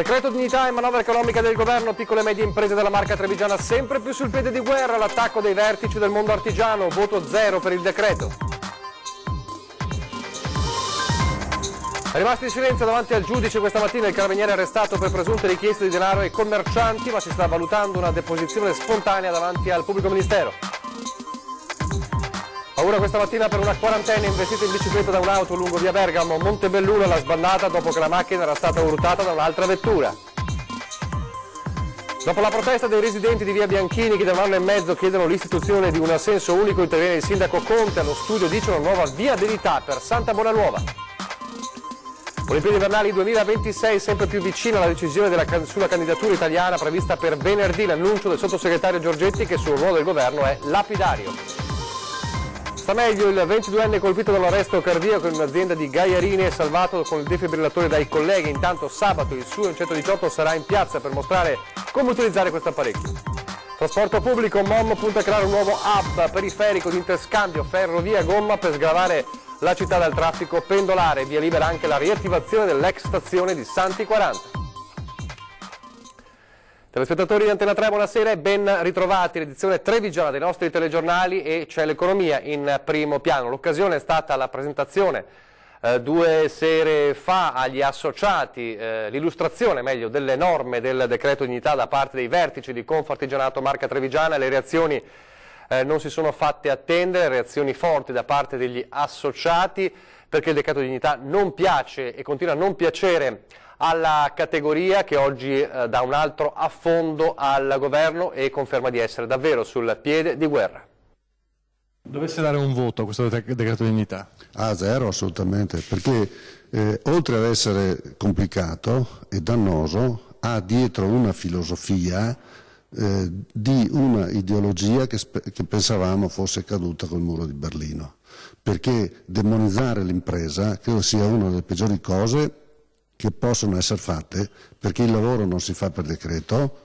Decreto dignità e manovra economica del governo, piccole e medie imprese della Marca Trevigiana sempre più sul piede di guerra, l'attacco dei vertici del mondo artigiano, voto zero per il decreto. Rimasti in silenzio davanti al giudice questa mattina il carabiniere arrestato per presunte richieste di denaro ai commercianti, ma si sta valutando una deposizione spontanea davanti al pubblico ministero. Paura questa mattina per una quarantenne investita in bicicletta da un'auto lungo via Bergamo, Montebelluno alla sbandata dopo che la macchina era stata urtata da un'altra vettura. Dopo la protesta dei residenti di via Bianchini che da un anno e mezzo chiedono l'istituzione di un assenso unico, interviene il sindaco Conte, allo studio dice una nuova viabilità per Santa Buonanuova. Olimpiadi invernali 2026 sempre più vicina alla decisione sulla candidatura italiana prevista per venerdì, l'annuncio del sottosegretario Giorgetti che sul ruolo del governo è lapidario. Sta meglio il 22enne colpito dall'arresto cardiaco in un'azienda di Gaiarini e salvato con il defibrillatore dai colleghi. Intanto sabato il SUE 118 sarà in piazza per mostrare come utilizzare questo apparecchio. Trasporto pubblico, MOM punta a creare un nuovo hub periferico di interscambio ferrovia-gomma per sgravare la città dal traffico pendolare. Via libera anche la riattivazione dell'ex stazione di Santi 40. Telespettatori di Antena 3, buonasera e ben ritrovati. L'edizione trevigiana dei nostri telegiornali e c'è l'economia in primo piano. L'occasione è stata la presentazione 2 sere fa agli associati, l'illustrazione meglio delle norme del decreto dignità da parte dei vertici di Confartigianato Marca Trevigiana. Le reazioni non si sono fatte attendere, reazioni forti da parte degli associati perché il decreto dignità non piace e continua a non piacere alla categoria che oggi dà un altro affondo al governo e conferma di essere davvero sul piede di guerra. Dovesse dare un voto a questo decreto dignità? A zero assolutamente, perché oltre ad essere complicato e dannoso ha dietro una filosofia di una ideologia che pensavamo fosse caduta col muro di Berlino, perché demonizzare l'impresa credo sia una delle peggiori cose che possono essere fatte, perché il lavoro non si fa per decreto,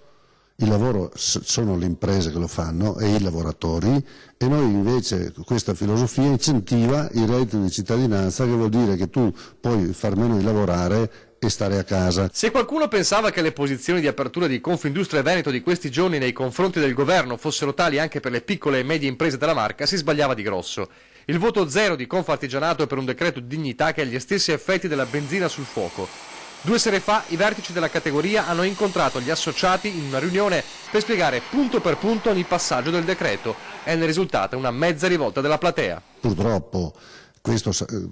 il lavoro sono le imprese che lo fanno e i lavoratori, e noi invece questa filosofia incentiva il reddito di cittadinanza, che vuol dire che tu puoi far meno di lavorare e stare a casa. Se qualcuno pensava che le posizioni di apertura di Confindustria Veneto di questi giorni nei confronti del governo fossero tali anche per le piccole e medie imprese della Marca, si sbagliava di grosso. Il voto zero di Confartigianato è per un decreto di dignità che ha gli stessi effetti della benzina sul fuoco. 2 sere fa i vertici della categoria hanno incontrato gli associati in una riunione per spiegare punto per punto ogni passaggio del decreto. È ne risultata una mezza rivolta della platea. Purtroppo questo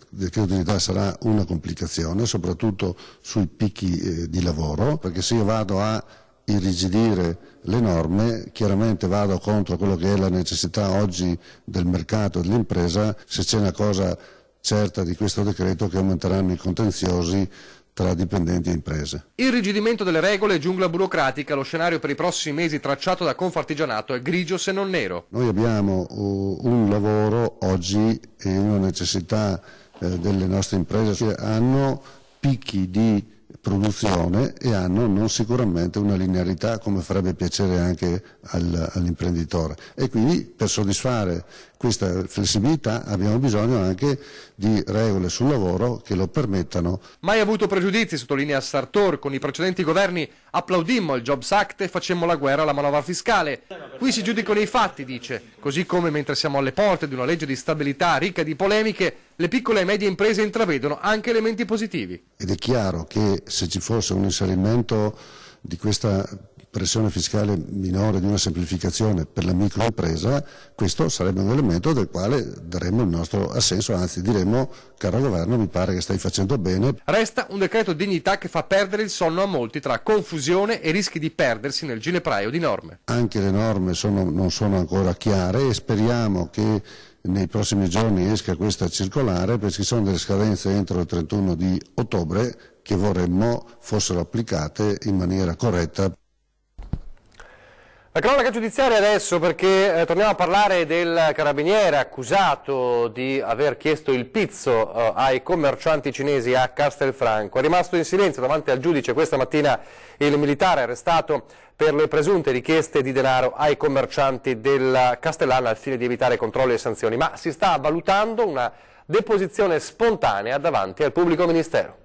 decreto di dignità sarà una complicazione, soprattutto sui picchi di lavoro, perché se io vado a irrigidire le norme, chiaramente vado contro quello che è la necessità oggi del mercato e dell'impresa. Se c'è una cosa certa di questo decreto, che aumenteranno i contenziosi tra dipendenti e imprese. Irrigidimento delle regole e giungla burocratica, lo scenario per i prossimi mesi tracciato da Confartigianato è grigio se non nero. Noi abbiamo un lavoro oggi e una necessità delle nostre imprese che hanno picchi di produzione e hanno non sicuramente una linearità come farebbe piacere anche all'imprenditore, e quindi per soddisfare questa flessibilità abbiamo bisogno anche di regole sul lavoro che lo permettano. Mai avuto pregiudizi, sottolinea Sartor, con i precedenti governi applaudimmo il Jobs Act e facemmo la guerra alla manovra fiscale. Qui si giudicano i fatti, dice, così come mentre siamo alle porte di una legge di stabilità ricca di polemiche, le piccole e medie imprese intravedono anche elementi positivi. Ed è chiaro che se ci fosse un inserimento di questa pressione fiscale minore, di una semplificazione per la microimpresa, questo sarebbe un elemento del quale daremmo il nostro assenso, anzi diremmo: caro governo, mi pare che stai facendo bene. Resta un decreto dignità che fa perdere il sonno a molti tra confusione e rischi di perdersi nel ginepraio di norme. Anche le norme non sono ancora chiare e speriamo che nei prossimi giorni esca questa circolare, perché ci sono delle scadenze entro il 31 di ottobre che vorremmo fossero applicate in maniera corretta. La cronaca giudiziaria adesso, perché torniamo a parlare del carabiniere accusato di aver chiesto il pizzo ai commercianti cinesi a Castelfranco. È rimasto in silenzio davanti al giudice questa mattina il militare arrestato per le presunte richieste di denaro ai commercianti della Castellana al fine di evitare controlli e sanzioni, ma si sta valutando una deposizione spontanea davanti al pubblico ministero.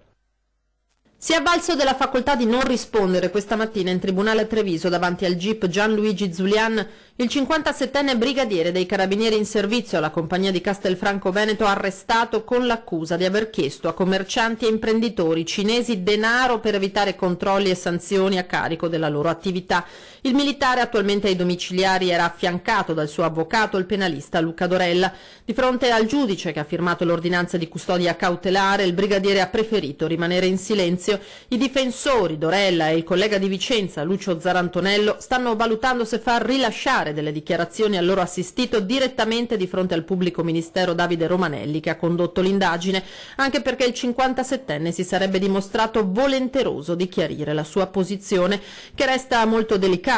Si è avvalso della facoltà di non rispondere questa mattina in tribunale a Treviso davanti al GIP Gianluigi Zulian il 57enne brigadiere dei carabinieri in servizio alla compagnia di Castelfranco Veneto arrestato con l'accusa di aver chiesto a commercianti e imprenditori cinesi denaro per evitare controlli e sanzioni a carico della loro attività. Il militare, attualmente ai domiciliari, era affiancato dal suo avvocato, il penalista Luca Dorella. Di fronte al giudice che ha firmato l'ordinanza di custodia cautelare, il brigadiere ha preferito rimanere in silenzio. I difensori, Dorella e il collega di Vicenza, Lucio Zarantonello, stanno valutando se far rilasciare delle dichiarazioni al loro assistito direttamente di fronte al pubblico ministero Davide Romanelli, che ha condotto l'indagine, anche perché il 57enne si sarebbe dimostrato volenteroso di chiarire la sua posizione, che resta molto delicata.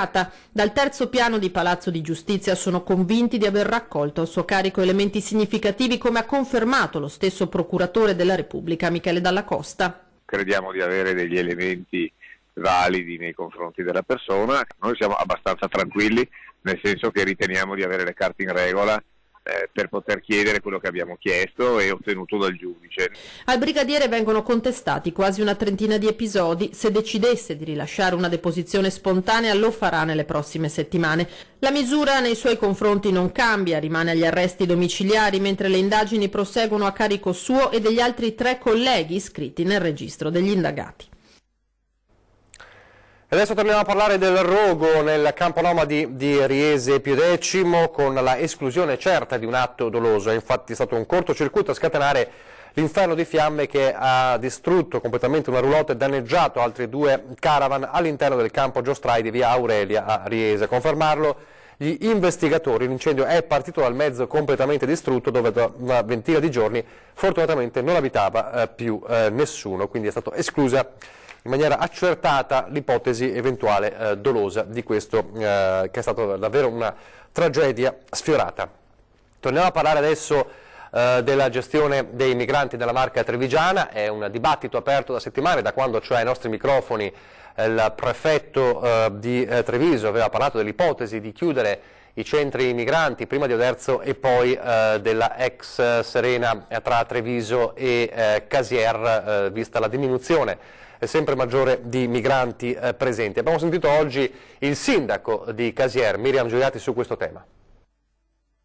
Dal terzo piano di Palazzo di Giustizia sono convinti di aver raccolto a suo carico elementi significativi, come ha confermato lo stesso procuratore della Repubblica Michele Dalla Costa. Crediamo di avere degli elementi validi nei confronti della persona. Noi siamo abbastanza tranquilli, nel senso che riteniamo di avere le carte in regola per poter chiedere quello che abbiamo chiesto e ottenuto dal giudice. Al brigadiere vengono contestati quasi una trentina di episodi. Se decidesse di rilasciare una deposizione spontanea lo farà nelle prossime settimane. La misura nei suoi confronti non cambia, rimane agli arresti domiciliari, mentre le indagini proseguono a carico suo e degli altri 3 colleghi iscritti nel registro degli indagati. Adesso torniamo a parlare del rogo nel campo nomadi di Riese Pio X, con la esclusione certa di un atto doloso. È infatti stato un cortocircuito a scatenare l'inferno di fiamme che ha distrutto completamente una roulotte e danneggiato altri 2 caravan all'interno del campo giostrai di via Aurelia a Riese. A confermarlo gli investigatori: l'incendio è partito dal mezzo completamente distrutto, dove da una ventina di giorni fortunatamente non abitava più nessuno, quindi è stata esclusa in maniera accertata l'ipotesi eventuale dolosa di questo, che è stata davvero una tragedia sfiorata. Torniamo a parlare adesso della gestione dei migranti della Marca trevigiana. È un dibattito aperto da settimane, da quando cioè ai nostri microfoni il prefetto di Treviso aveva parlato dell'ipotesi di chiudere i centri migranti, prima di Oderzo e poi della ex Serena tra Treviso e Casier, vista la diminuzione sempre maggiore di migranti presenti. Abbiamo sentito oggi il sindaco di Casier, Miriam Gioiati, su questo tema.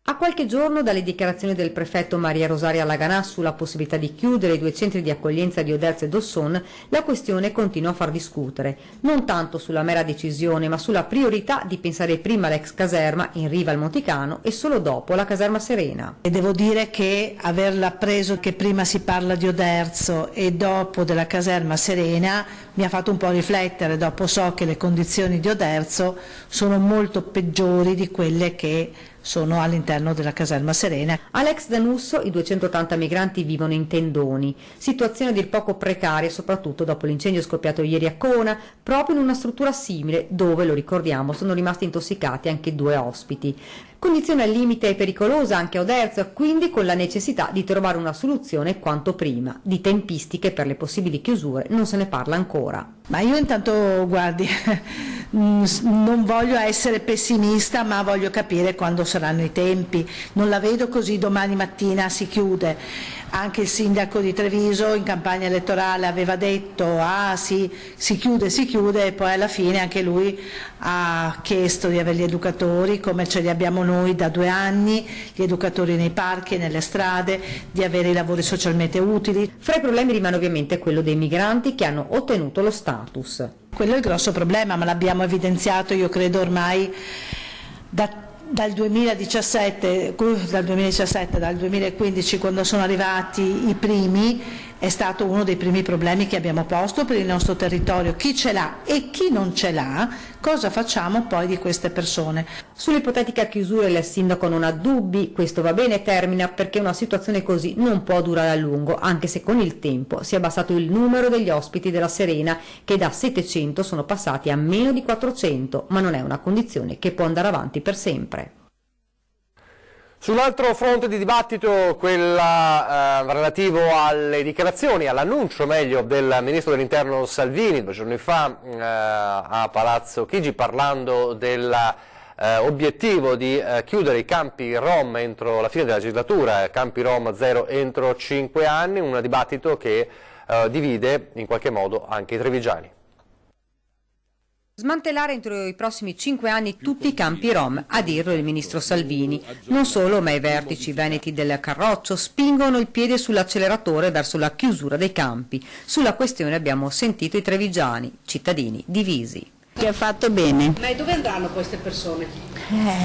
A qualche giorno dalle dichiarazioni del prefetto Maria Rosaria Laganà sulla possibilità di chiudere i 2 centri di accoglienza di Oderzo e Dosson, la questione continua a far discutere, non tanto sulla mera decisione, ma sulla priorità di pensare prima all'ex caserma in riva al Monticano e solo dopo alla caserma Serena. E devo dire che averla preso che prima si parla di Oderzo e dopo della caserma Serena mi ha fatto un po' riflettere. Dopo so che le condizioni di Oderzo sono molto peggiori di quelle che sono all'interno della caserma Serena. All'ex Danusso i 280 migranti vivono in tendoni, situazione a dir poco precaria soprattutto dopo l'incendio scoppiato ieri a Cona, proprio in una struttura simile dove, lo ricordiamo, sono rimasti intossicati anche 2 ospiti. Condizione al limite e pericolosa anche a Oderzo, quindi con la necessità di trovare una soluzione quanto prima. Di tempistiche per le possibili chiusure non se ne parla ancora. Ma io intanto, guardi, non voglio essere pessimista, ma voglio capire quando saranno i tempi. Non la vedo così domani mattina si chiude. Anche il sindaco di Treviso in campagna elettorale aveva detto sì, si chiude, e poi alla fine anche lui ha chiesto di avere gli educatori come ce li abbiamo noi da 2 anni, gli educatori nei parchi e nelle strade, di avere i lavori socialmente utili. Fra i problemi rimane ovviamente quello dei migranti che hanno ottenuto lo status. Quello è il grosso problema, ma l'abbiamo evidenziato io credo ormai dal 2017, dal 2015, quando sono arrivati i primi, è stato uno dei primi problemi che abbiamo posto per il nostro territorio. Chi ce l'ha e chi non ce l'ha, cosa facciamo poi di queste persone? Sull'ipotetica chiusura il sindaco non ha dubbi, questo va bene, termina, perché una situazione così non può durare a lungo, anche se con il tempo si è abbassato il numero degli ospiti della Serena, che da 700 sono passati a meno di 400, ma non è una condizione che può andare avanti per sempre. Sull'altro fronte di dibattito, quella relativo alle dichiarazioni, all'annuncio meglio del Ministro dell'Interno Salvini 2 giorni fa a Palazzo Chigi, parlando dell'obiettivo di chiudere i campi Rom entro la fine della legislatura, campi Rom 0 entro 5 anni, un dibattito che divide in qualche modo anche i trevigiani. Smantellare entro i prossimi 5 anni tutti i campi rom, a dirlo il ministro Salvini. Non solo, ma i vertici veneti del Carroccio spingono il piede sull'acceleratore verso la chiusura dei campi. Sulla questione abbiamo sentito i trevigiani, cittadini divisi. Che ha fatto bene. Ma dove andranno queste persone?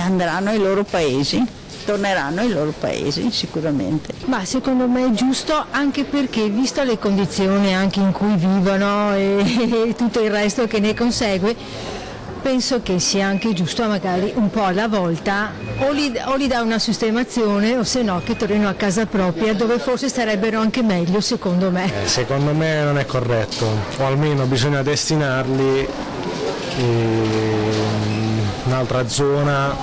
Andranno ai loro paesi, torneranno ai loro paesi sicuramente. Ma secondo me è giusto, anche perché visto le condizioni anche in cui vivono e tutto il resto che ne consegue, penso che sia anche giusto magari un po' alla volta o li dà una sistemazione o se no che tornino a casa propria, dove forse starebbero anche meglio secondo me. Secondo me non è corretto, o almeno bisogna destinarli in un'altra zona,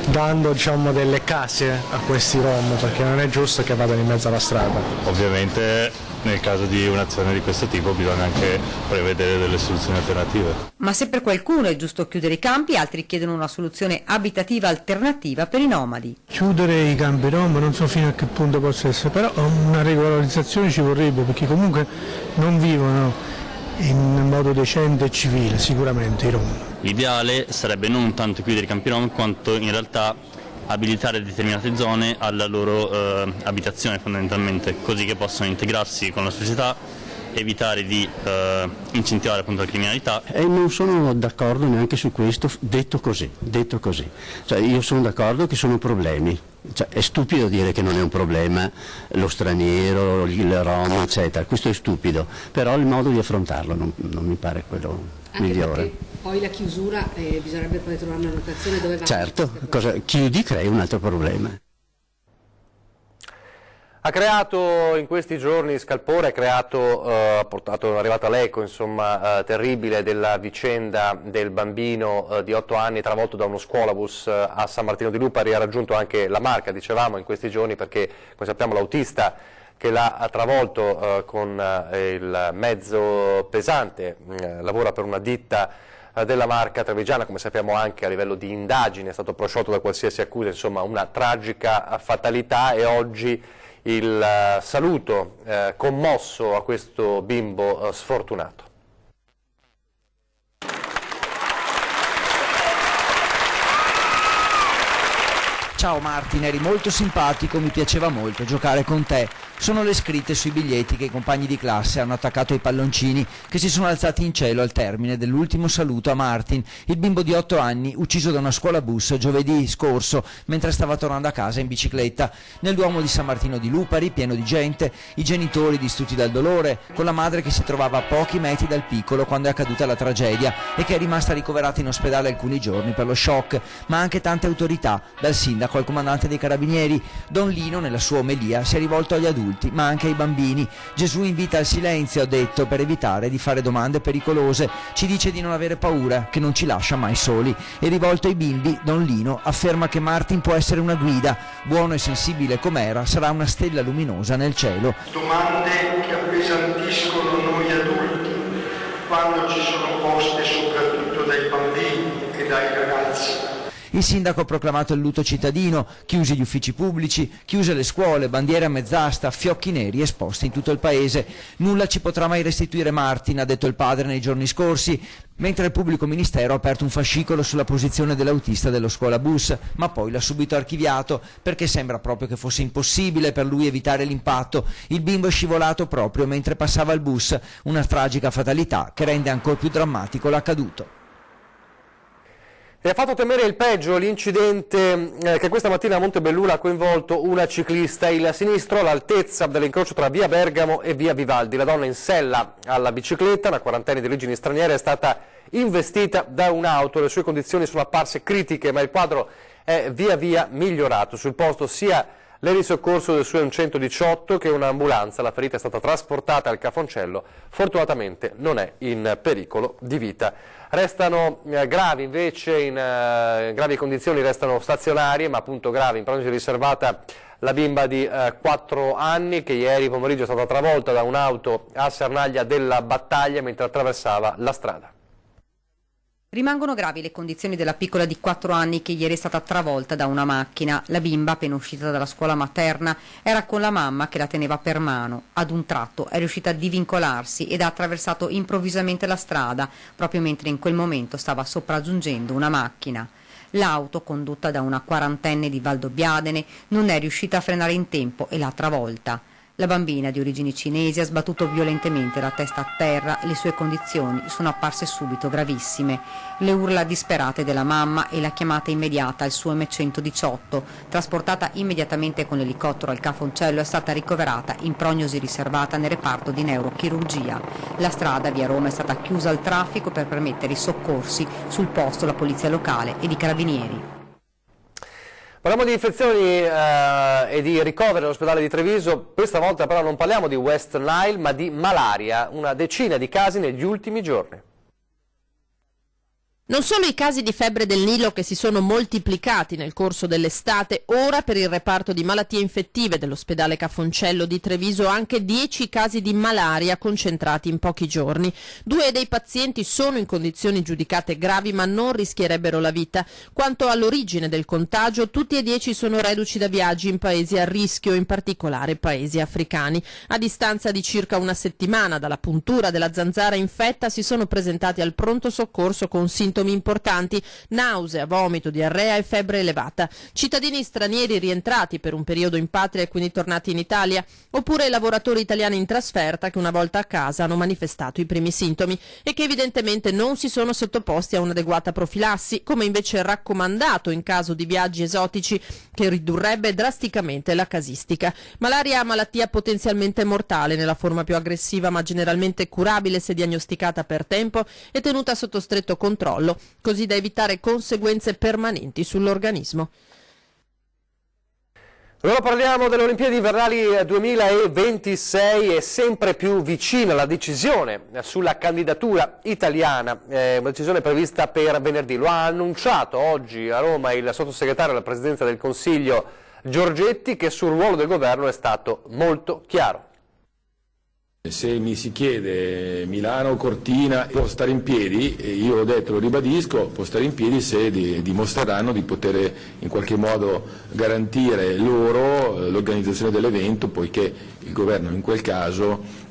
dando delle case a questi rom, perché non è giusto che vadano in mezzo alla strada. Ovviamente nel caso di un'azione di questo tipo bisogna anche prevedere delle soluzioni alternative. Ma se per qualcuno è giusto chiudere i campi, altri chiedono una soluzione abitativa alternativa per i nomadi. Chiudere i campi rom non so fino a che punto possa essere, però una regolarizzazione ci vorrebbe, perché comunque non vivono in modo decente e civile sicuramente i rom. L'ideale sarebbe non tanto chiudere i campi rom quanto in realtà abilitare determinate zone alla loro abitazione fondamentalmente, così che possano integrarsi con la società, evitare di incentivare appunto la criminalità. E non sono d'accordo neanche su questo, detto così. Cioè, io sono d'accordo che sono problemi. Cioè, è stupido dire che non è un problema lo straniero, il rom, eccetera, questo è stupido, però il modo di affrontarlo non mi pare quello migliore. Poi la chiusura bisognerebbe poi trovare una locazione dove va. Certo, chiudi, crei un altro problema. Ha creato in questi giorni scalpore, è arrivato l'eco terribile della vicenda del bambino di 8 anni travolto da uno scuolabus a San Martino di Lupari. Ha raggiunto anche la Marca, dicevamo, in questi giorni, perché come sappiamo l'autista che l'ha travolto con il mezzo pesante lavora per una ditta della Marca trevigiana, come sappiamo anche a livello di indagine è stato prosciolto da qualsiasi accusa, insomma una tragica fatalità, e oggi il saluto commosso a questo bimbo sfortunato. Ciao Martin, eri molto simpatico, mi piaceva molto giocare con te. Sono le scritte sui biglietti che i compagni di classe hanno attaccato ai palloncini che si sono alzati in cielo al termine dell'ultimo saluto a Martin, il bimbo di 8 anni ucciso da una scuola bus giovedì scorso mentre stava tornando a casa in bicicletta. Nel Duomo di San Martino di Lupari, pieno di gente, i genitori distrutti dal dolore, con la madre che si trovava a pochi metri dal piccolo quando è accaduta la tragedia e che è rimasta ricoverata in ospedale alcuni giorni per lo shock, ma anche tante autorità, dal sindaco al comandante dei carabinieri. Don Lino nella sua omelia si è rivolto agli adulti ma anche ai bambini. Gesù invita al silenzio, ha detto, per evitare di fare domande pericolose. Ci dice di non avere paura, che non ci lascia mai soli. E rivolto ai bimbi, Don Lino afferma che Martin può essere una guida, buono e sensibile com'era, sarà una stella luminosa nel cielo. Domande che appesantiscono noi adulti quando ci sono poste soprattutto dai bambini e dai ragazzi. Il sindaco ha proclamato il lutto cittadino, chiusi gli uffici pubblici, chiuse le scuole, bandiere a mezz'asta, fiocchi neri esposti in tutto il paese. Nulla ci potrà mai restituire Martin, ha detto il padre nei giorni scorsi, mentre il pubblico ministero ha aperto un fascicolo sulla posizione dell'autista dello scuolabus, ma poi l'ha subito archiviato perché sembra proprio che fosse impossibile per lui evitare l'impatto. Il bimbo è scivolato proprio mentre passava il bus, una tragica fatalità che rende ancora più drammatico l'accaduto. E ha fatto temere il peggio l'incidente che questa mattina a Montebelluna ha coinvolto una ciclista. Il sinistro all'altezza dell'incrocio tra via Bergamo e via Vivaldi. La donna in sella alla bicicletta, una quarantenne di origini straniere, è stata investita da un'auto. Le sue condizioni sono apparse critiche, ma il quadro è via via migliorato. Sul posto sia l'elisoccorso del SUE 118 che un'ambulanza. La ferita è stata trasportata al Cafoncello, fortunatamente non è in pericolo di vita. Restano gravi invece, in gravi condizioni restano stazionarie, ma appunto gravi, in prognosi riservata la bimba di 4 anni che ieri pomeriggio è stata travolta da un'auto a Sernaglia della Battaglia mentre attraversava la strada. Rimangono gravi le condizioni della piccola di 4 anni che ieri è stata travolta da una macchina. La bimba, appena uscita dalla scuola materna, era con la mamma che la teneva per mano. Ad un tratto è riuscita a divincolarsi ed ha attraversato improvvisamente la strada, proprio mentre in quel momento stava sopraggiungendo una macchina. L'auto, condotta da una quarantenne di Valdobbiadene, non è riuscita a frenare in tempo e l'ha travolta. La bambina di origini cinesi ha sbattuto violentemente la testa a terra e le sue condizioni sono apparse subito gravissime. Le urla disperate della mamma e la chiamata immediata al suo M118. Trasportata immediatamente con l'elicottero al Cafoncello, è stata ricoverata in prognosi riservata nel reparto di neurochirurgia. La strada via Roma è stata chiusa al traffico per permettere i soccorsi, sul posto la polizia locale ed i carabinieri. Parliamo di infezioni e di ricoveri all'ospedale di Treviso. Questa volta però non parliamo di West Nile ma di malaria, una decina di casi negli ultimi giorni. Non solo i casi di febbre del Nilo che si sono moltiplicati nel corso dell'estate, ora per il reparto di malattie infettive dell'ospedale Cafoncello di Treviso anche 10 casi di malaria concentrati in pochi giorni. 2 dei pazienti sono in condizioni giudicate gravi ma non rischierebbero la vita. Quanto all'origine del contagio, tutti e 10 sono reduci da viaggi in paesi a rischio, in particolare paesi africani. A distanza di circa una settimana dalla puntura della zanzara infetta si sono presentati al pronto soccorso con sintomi importanti: nausea, vomito, diarrea e febbre elevata. Cittadini stranieri rientrati per un periodo in patria e quindi tornati in Italia, oppure lavoratori italiani in trasferta che una volta a casa hanno manifestato i primi sintomi e che evidentemente non si sono sottoposti a un'adeguata profilassi, come invece raccomandato in caso di viaggi esotici, che ridurrebbe drasticamente la casistica. Malaria, malattia potenzialmente mortale nella forma più aggressiva ma generalmente curabile se diagnosticata per tempo e tenuta sotto stretto controllo, così da evitare conseguenze permanenti sull'organismo. Ora parliamo delle Olimpiadi invernali 2026 e sempre più vicina la decisione sulla candidatura italiana, una decisione prevista per venerdì. Lo ha annunciato oggi a Roma il sottosegretario alla Presidenza del Consiglio Giorgetti, che sul ruolo del governo è stato molto chiaro. Se mi si chiede Milano o Cortina può stare in piedi, io ho detto, lo ribadisco, può stare in piedi se dimostreranno di poter in qualche modo garantire loro l'organizzazione dell'evento, poiché il governo in quel caso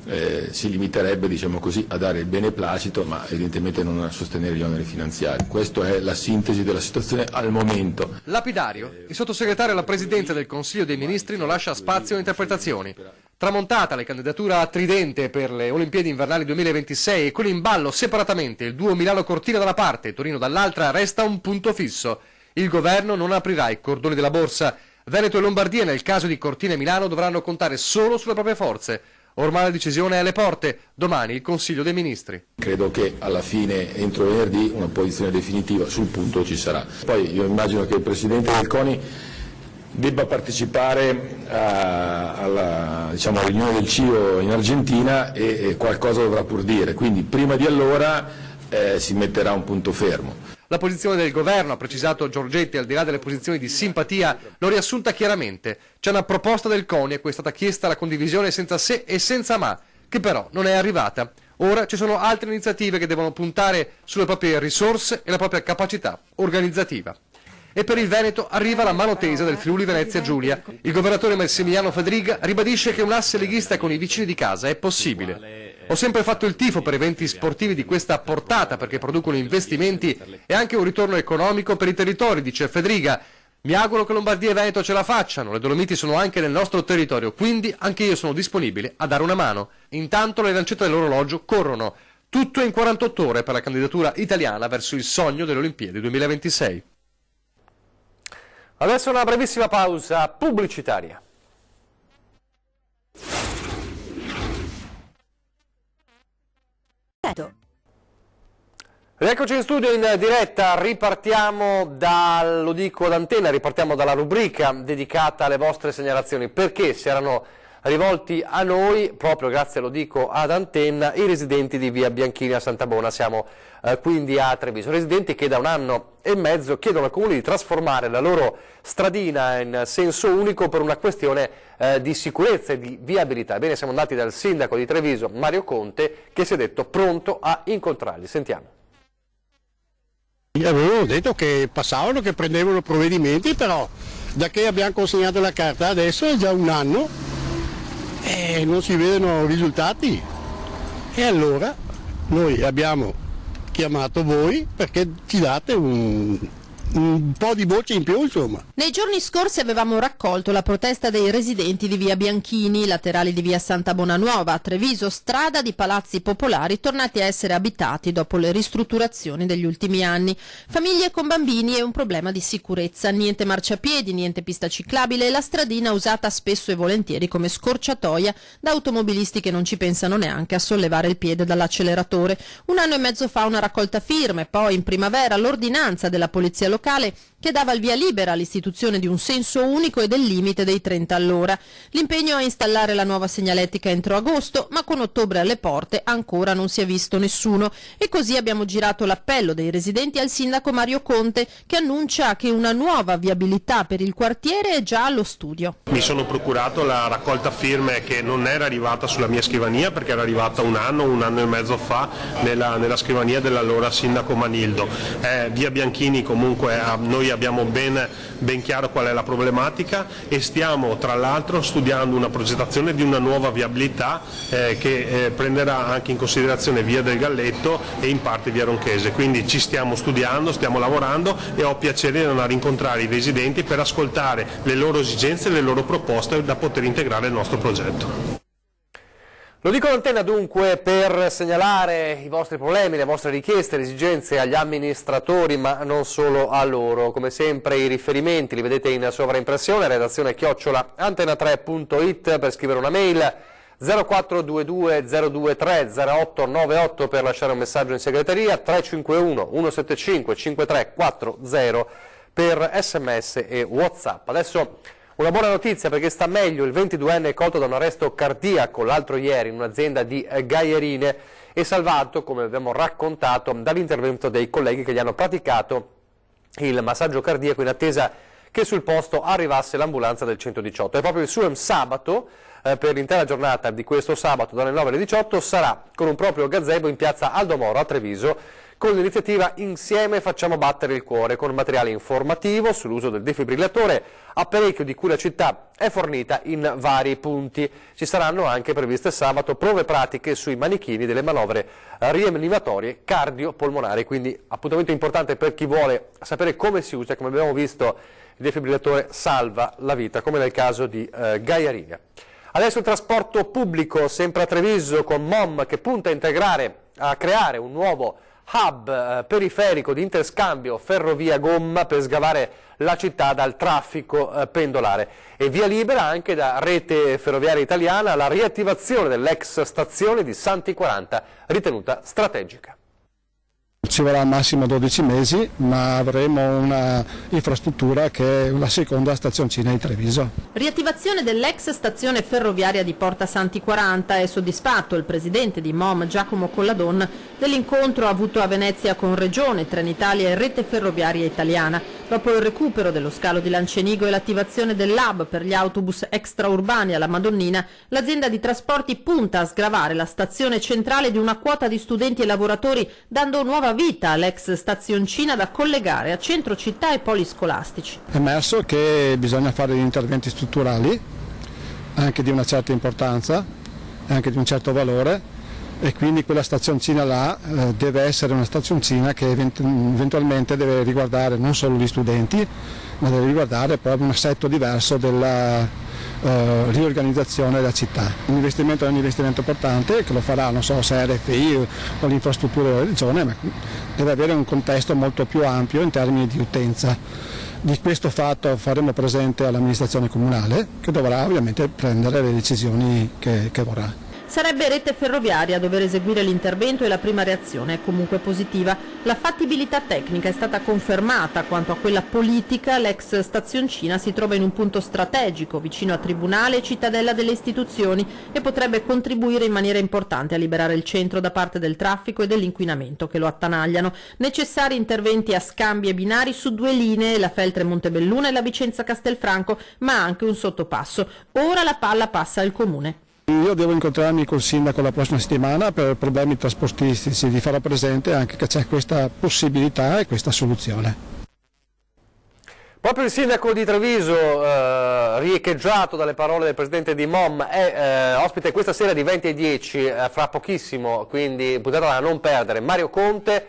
si limiterebbe, diciamo così, a dare il beneplacito, ma evidentemente non a sostenere gli oneri finanziari. Questa è la sintesi della situazione al momento. Lapidario, il sottosegretario alla Presidenza del Consiglio dei Ministri non lascia spazio a interpretazioni. Tramontata la candidatura a tridente per le Olimpiadi invernali 2026 e quello in ballo separatamente, il duo Milano-Cortina da una parte e Torino dall'altra, resta un punto fisso: il governo non aprirà i cordoni della borsa. Veneto e Lombardia, nel caso di Cortina e Milano, dovranno contare solo sulle proprie forze. Ormai la decisione è alle porte, domani il Consiglio dei Ministri. Credo che alla fine, entro venerdì, una posizione definitiva sul punto ci sarà. Poi io immagino che il Presidente del CONI debba partecipare alla riunione del CIO in Argentina e qualcosa dovrà pur dire, quindi prima di allora si metterà un punto fermo. La posizione del governo, ha precisato Giorgetti, al di là delle posizioni di simpatia, l'ho riassunta chiaramente. C'è una proposta del CONI a cui è stata chiesta la condivisione senza se e senza ma, che però non è arrivata. Ora ci sono altre iniziative che devono puntare sulle proprie risorse e la propria capacità organizzativa. E per il Veneto arriva la mano tesa del Friuli Venezia Giulia. Il governatore Massimiliano Fedriga ribadisce che un asse leghista con i vicini di casa è possibile. Ho sempre fatto il tifo per eventi sportivi di questa portata perché producono investimenti e anche un ritorno economico per i territori, dice Fedriga. Mi auguro che Lombardia e Veneto ce la facciano, le Dolomiti sono anche nel nostro territorio, quindi anche io sono disponibile a dare una mano. Intanto le lancette dell'orologio corrono. Tutto in 48 ore per la candidatura italiana verso il sogno delle Olimpiadi 2026. Adesso una brevissima pausa pubblicitaria. Rieccoci in studio in diretta, ripartiamo lo dico d'antena, ripartiamo dalla rubrica dedicata alle vostre segnalazioni, perché si erano rivolti a noi, proprio grazie, lo dico ad antenna, i residenti di via Bianchini a Santabona. Siamo quindi a Treviso, residenti che da 1 anno e mezzo chiedono al comune di trasformare la loro stradina in senso unico per una questione di sicurezza e di viabilità. Ebbene, siamo andati dal sindaco di Treviso, Mario Conte, che si è detto pronto a incontrarli. Sentiamo. Avevano detto che passavano, che prendevano provvedimenti, però da che abbiamo consegnato la carta adesso è già un anno e non si vedono risultati. E allora noi abbiamo chiamato voi perché ci date un po' di voce in più, insomma. Nei giorni scorsi avevamo raccolto la protesta dei residenti di via Bianchini, laterali di via Santa Bonanuova, a Treviso, strada di palazzi popolari tornati a essere abitati dopo le ristrutturazioni degli ultimi anni. Famiglie con bambini e un problema di sicurezza, niente marciapiedi, niente pista ciclabile e la stradina usata spesso e volentieri come scorciatoia da automobilisti che non ci pensano neanche a sollevare il piede dall'acceleratore. Un anno e mezzo fa una raccolta firme, poi in primavera l'ordinanza della polizia locale che dava il via libera all'istituzione di un senso unico e del limite dei 30 all'ora. L'impegno a installare la nuova segnaletica entro agosto, ma con ottobre alle porte ancora non si è visto nessuno. E così abbiamo girato l'appello dei residenti al sindaco Mario Conte, che annuncia che una nuova viabilità per il quartiere è già allo studio. Mi sono procurato la raccolta firme che non era arrivata sulla mia scrivania perché era arrivata un anno e mezzo fa nella scrivania dell'allora sindaco Manildo. Via Bianchini comunque noi abbiamo ben chiaro qual è la problematica e stiamo tra l'altro studiando una progettazione di una nuova viabilità che prenderà anche in considerazione via del Galletto e in parte via Ronchese, quindi ci stiamo studiando, stiamo lavorando e ho piacere di andare a incontrare i residenti per ascoltare le loro esigenze e le loro proposte da poter integrare il nostro progetto. Lo dico all'antenna dunque per segnalare i vostri problemi, le vostre richieste, le esigenze agli amministratori, ma non solo a loro. Come sempre i riferimenti li vedete in sovraimpressione, redazione @antena3.it per scrivere una mail, 0422 023 0898 per lasciare un messaggio in segreteria, 351 175 5340 per sms e WhatsApp. Adesso una buona notizia perché sta meglio, il 22enne è colto da un arresto cardiaco l'altro ieri in un'azienda di Gaierine e salvato, come abbiamo raccontato, dall'intervento dei colleghi che gli hanno praticato il massaggio cardiaco in attesa che sul posto arrivasse l'ambulanza del 118. E proprio il suo sabato, per l'intera giornata di questo sabato dalle 9 alle 18, sarà con un proprio gazebo in piazza Aldo Moro a Treviso, con l'iniziativa Insieme facciamo battere il cuore, con materiale informativo sull'uso del defibrillatore, apparecchio di cui la città è fornita in vari punti. Ci saranno anche previste sabato prove pratiche sui manichini delle manovre rianimatorie cardiopolmonari, quindi appuntamento importante per chi vuole sapere come si usa. Come abbiamo visto, il defibrillatore salva la vita, come nel caso di Gaierine. Adesso il trasporto pubblico, sempre a Treviso, con MOM che punta a creare un nuovo hub periferico di interscambio ferrovia-gomma per sgavare la città dal traffico pendolare. E via libera anche da Rete Ferroviaria Italiana la riattivazione dell'ex stazione di Santi 40, ritenuta strategica. Ci vorrà al massimo 12 mesi, ma avremo una infrastruttura che è la seconda stazioncina di Treviso. Riattivazione dell'ex stazione ferroviaria di Porta Santi 40. È soddisfatto il presidente di MOM Giacomo Colladon dell'incontro avuto a Venezia con Regione, Trenitalia e Rete Ferroviaria Italiana. Dopo il recupero dello scalo di Lancenigo e l'attivazione dell'hub per gli autobus extraurbani alla Madonnina, l'azienda di trasporti punta a sgravare la stazione centrale di una quota di studenti e lavoratori, dando nuova vita all'ex stazioncina da collegare a centro città e poli scolastici. È emerso che bisogna fare degli interventi strutturali, anche di una certa importanza, anche di un certo valore, e quindi quella stazioncina là deve essere una stazioncina che eventualmente deve riguardare non solo gli studenti, ma deve riguardare proprio un assetto diverso della riorganizzazione della città. L'investimento è un investimento importante che lo farà, non so se RFI o l'infrastruttura della regione, ma deve avere un contesto molto più ampio in termini di utenza. Di questo fatto faremo presente all'amministrazione comunale, che dovrà ovviamente prendere le decisioni che vorrà. Sarebbe Rete Ferroviaria a dover eseguire l'intervento e la prima reazione è comunque positiva. La fattibilità tecnica è stata confermata, quanto a quella politica l'ex stazioncina si trova in un punto strategico, vicino a Tribunale e cittadella delle istituzioni, e potrebbe contribuire in maniera importante a liberare il centro da parte del traffico e dell'inquinamento che lo attanagliano. Necessari interventi a scambi e binari su 2 linee, la Feltre Montebelluna e la Vicenza Castelfranco, ma anche un sottopasso. Ora la palla passa al Comune. Io devo incontrarmi col sindaco la prossima settimana per problemi trasportistici, gli farò presente anche che c'è questa possibilità e questa soluzione. Proprio il sindaco di Treviso, riecheggiato dalle parole del presidente di MOM, è ospite questa sera di 20:10, fra pochissimo, quindi puntata da non perdere. Mario Conte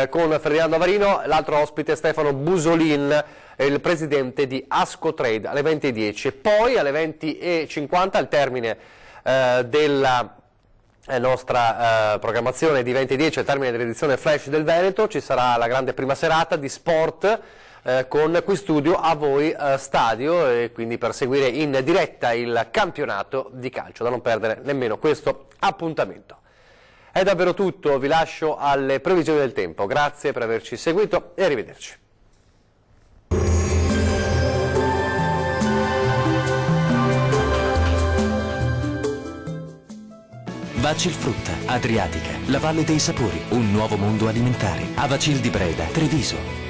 con Ferdinando Avarino, l'altro ospite Stefano Busolin, il presidente di Ascotrade, alle 20:10. Poi alle 20:50, al termine della nostra programmazione di 20:10, al termine dell'edizione Flash del Veneto, ci sarà la grande prima serata di sport con Qui Studio A Voi Stadio, e quindi per seguire in diretta il campionato di calcio, da non perdere nemmeno questo appuntamento. È davvero tutto, vi lascio alle previsioni del tempo, grazie per averci seguito e arrivederci. Vacil Frutta, Adriatica, la Valle dei Sapori, un nuovo mondo alimentare. Avacil di Breda, Treviso.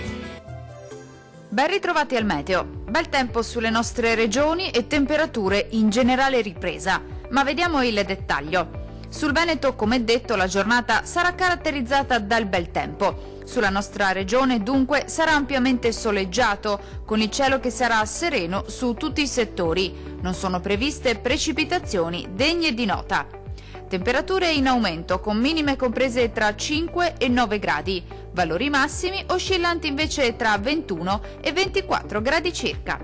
Ben ritrovati al meteo. Bel tempo sulle nostre regioni e temperature in generale ripresa, ma vediamo il dettaglio. Sul Veneto, come detto, la giornata sarà caratterizzata dal bel tempo. Sulla nostra regione, dunque, sarà ampiamente soleggiato, con il cielo che sarà sereno su tutti i settori. Non sono previste precipitazioni degne di nota. Temperature in aumento, con minime comprese tra 5 e 9 gradi, valori massimi oscillanti invece tra 21 e 24 gradi circa.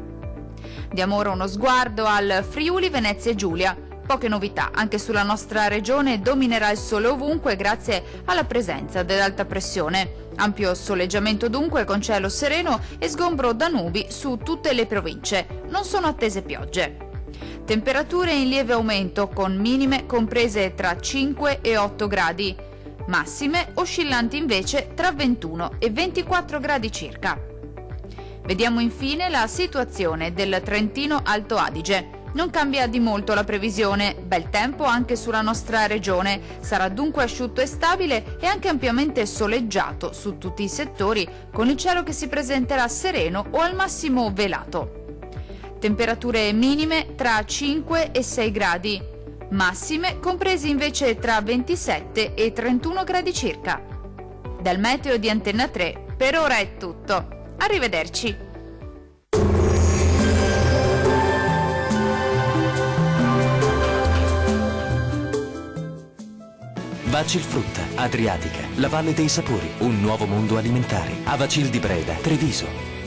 Diamo ora uno sguardo al Friuli Venezia Giulia. Poche novità, anche sulla nostra regione dominerà il sole ovunque grazie alla presenza dell'alta pressione. Ampio soleggiamento dunque, con cielo sereno e sgombro da nubi su tutte le province. Non sono attese piogge. Temperature in lieve aumento, con minime comprese tra 5 e 8 gradi, massime oscillanti invece tra 21 e 24 gradi circa. Vediamo infine la situazione del Trentino Alto Adige. Non cambia di molto la previsione, bel tempo anche sulla nostra regione, sarà dunque asciutto e stabile e anche ampiamente soleggiato su tutti i settori, con il cielo che si presenterà sereno o al massimo velato. Temperature minime tra 5 e 6 gradi, massime compresi invece tra 27 e 31 gradi circa. Dal meteo di Antenna 3 per ora è tutto. Arrivederci. Vacil Frutta, Adriatica, la Valle dei Sapori, un nuovo mondo alimentare. Avacil di Breda, Treviso.